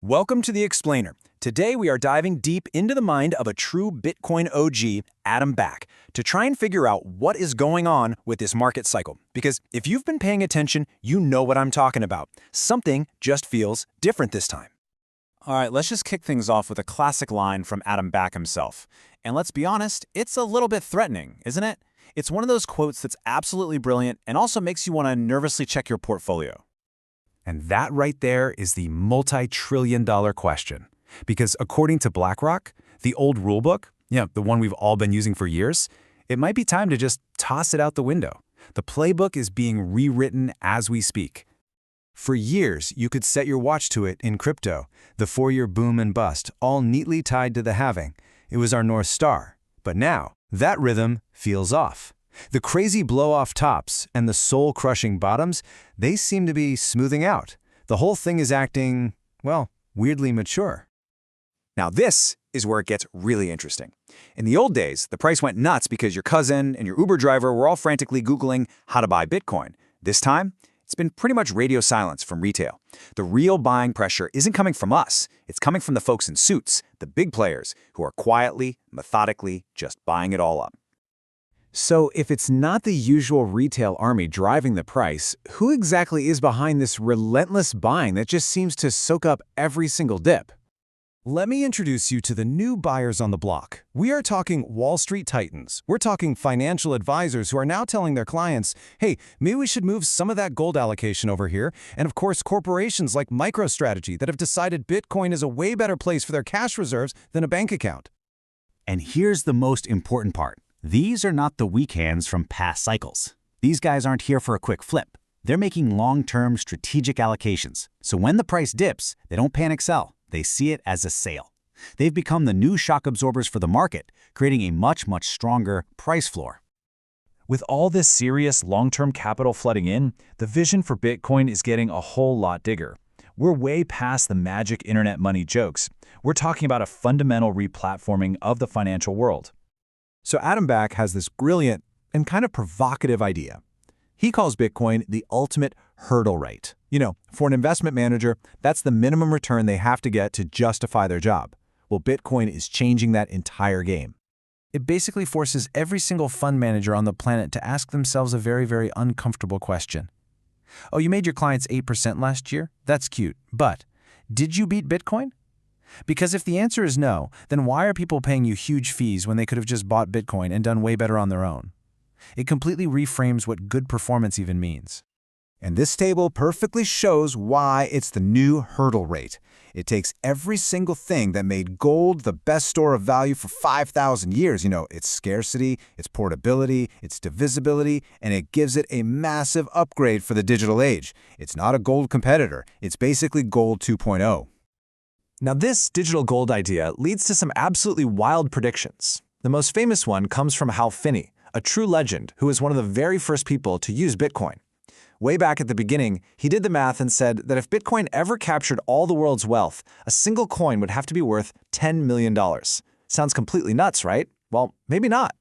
Welcome to The Explainer. Today we are diving deep into the mind of a true Bitcoin OG, Adam Back, to try and figure out what is going on with this market cycle. Because if you've been paying attention, you know what I'm talking about. Something just feels different this time. All right, let's just kick things off with a classic line from Adam Back himself. And let's be honest, it's a little bit threatening, isn't it? It's one of those quotes that's absolutely brilliant and also makes you want to nervously check your portfolio. And that right there is the multi-trillion-dollar question. Because according to BlackRock, the old rulebook, the one we've all been using for years, it might be time to just toss it out the window. The playbook is being rewritten as we speak. For years, you could set your watch to it in crypto, the 4-year boom and bust, all neatly tied to the halving. It was our North Star. But now, that rhythm feels off. The crazy blow-off tops and the soul-crushing bottoms, they seem to be smoothing out. The whole thing is acting, well, weirdly mature. Now this is where it gets really interesting. In the old days, the price went nuts because your cousin and your Uber driver were all frantically Googling how to buy Bitcoin. This time, it's been pretty much radio silence from retail. The real buying pressure isn't coming from us. It's coming from the folks in suits, the big players, who are quietly, methodically just buying it all up. So if it's not the usual retail army driving the price, who exactly is behind this relentless buying that just seems to soak up every single dip? Let me introduce you to the new buyers on the block. We are talking Wall Street titans. We're talking financial advisors who are now telling their clients, hey, maybe we should move some of that gold allocation over here. And of course, corporations like MicroStrategy that have decided Bitcoin is a way better place for their cash reserves than a bank account. And here's the most important part. These are not the weak hands from past cycles. These guys aren't here for a quick flip. They're making long-term strategic allocations. So when the price dips, they don't panic sell. They see it as a sale. They've become the new shock absorbers for the market, creating a much stronger price floor. With all this serious long-term capital flooding in, the vision for Bitcoin is getting a whole lot bigger. We're way past the magic internet money jokes. We're talking about a fundamental replatforming of the financial world. So Adam Back has this brilliant and kind of provocative idea. He calls Bitcoin the ultimate hurdle rate. For an investment manager, that's the minimum return they have to get to justify their job. Well, Bitcoin is changing that entire game. It basically forces every single fund manager on the planet to ask themselves a very uncomfortable question. Oh, you made your clients 8% last year? That's cute. But did you beat Bitcoin? Because if the answer is no, then why are people paying you huge fees when they could have just bought Bitcoin and done way better on their own? It completely reframes what good performance even means. And this table perfectly shows why it's the new hurdle rate. It takes every single thing that made gold the best store of value for 5,000 years, its scarcity, its portability, its divisibility, and it gives it a massive upgrade for the digital age. It's not a gold competitor. It's basically gold 2.0. Now this digital gold idea leads to some absolutely wild predictions. The most famous one comes from Hal Finney, a true legend who was one of the very first people to use Bitcoin. Way back at the beginning, he did the math and said that if Bitcoin ever captured all the world's wealth, a single coin would have to be worth $10 million. Sounds completely nuts, right? Well, maybe not.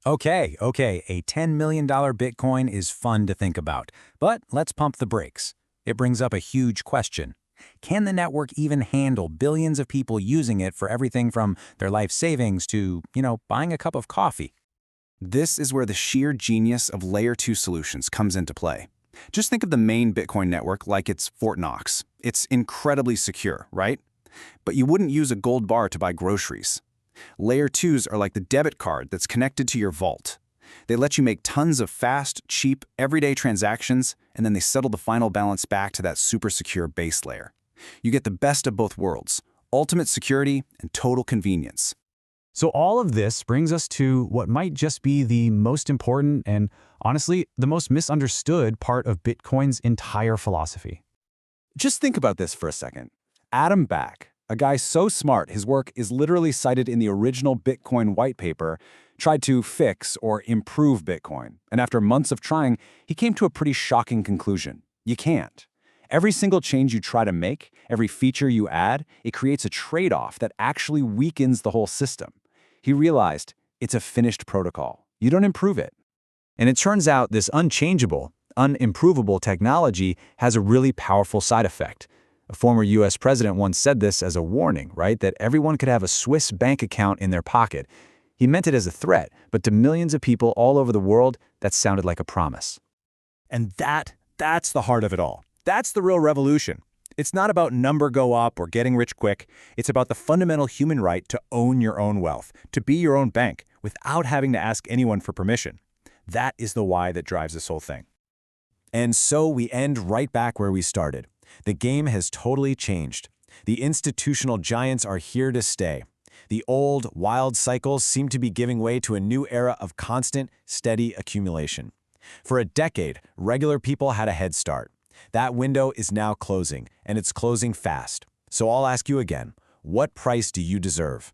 Okay, a $10 million Bitcoin is fun to think about, but let's pump the brakes. It brings up a huge question. Can the network even handle billions of people using it for everything from their life savings to, buying a cup of coffee? This is where the sheer genius of Layer 2 solutions comes into play. Just think of the main Bitcoin network like it's Fort Knox. It's incredibly secure, right? But you wouldn't use a gold bar to buy groceries. Layer 2s are like the debit card that's connected to your vault. They let you make tons of fast, cheap, everyday transactions, and then they settle the final balance back to that super secure base layer. You get the best of both worlds, ultimate security and total convenience. So all of this brings us to what might just be the most important and, honestly, the most misunderstood part of Bitcoin's entire philosophy. Just think about this for a second. Adam Back, a guy so smart his work is literally cited in the original Bitcoin white paper, tried to fix or improve Bitcoin. And after months of trying, he came to a pretty shocking conclusion. You can't. Every single change you try to make, every feature you add, it creates a trade-off that actually weakens the whole system. He realized it's a finished protocol. You don't improve it. And it turns out this unchangeable, unimprovable technology has a really powerful side effect. A former US president once said this as a warning, right? That everyone could have a Swiss bank account in their pocket. He meant it as a threat, but to millions of people all over the world, that sounded like a promise. And that's the heart of it all. That's the real revolution. It's not about number go up or getting rich quick. It's about the fundamental human right to own your own wealth, to be your own bank, without having to ask anyone for permission. That is the why that drives this whole thing. And so we end right back where we started. The game has totally changed. The institutional giants are here to stay. The old, wild cycles seem to be giving way to a new era of constant, steady accumulation. For a decade, regular people had a head start. That window is now closing, and it's closing fast. So I'll ask you again, what price do you deserve?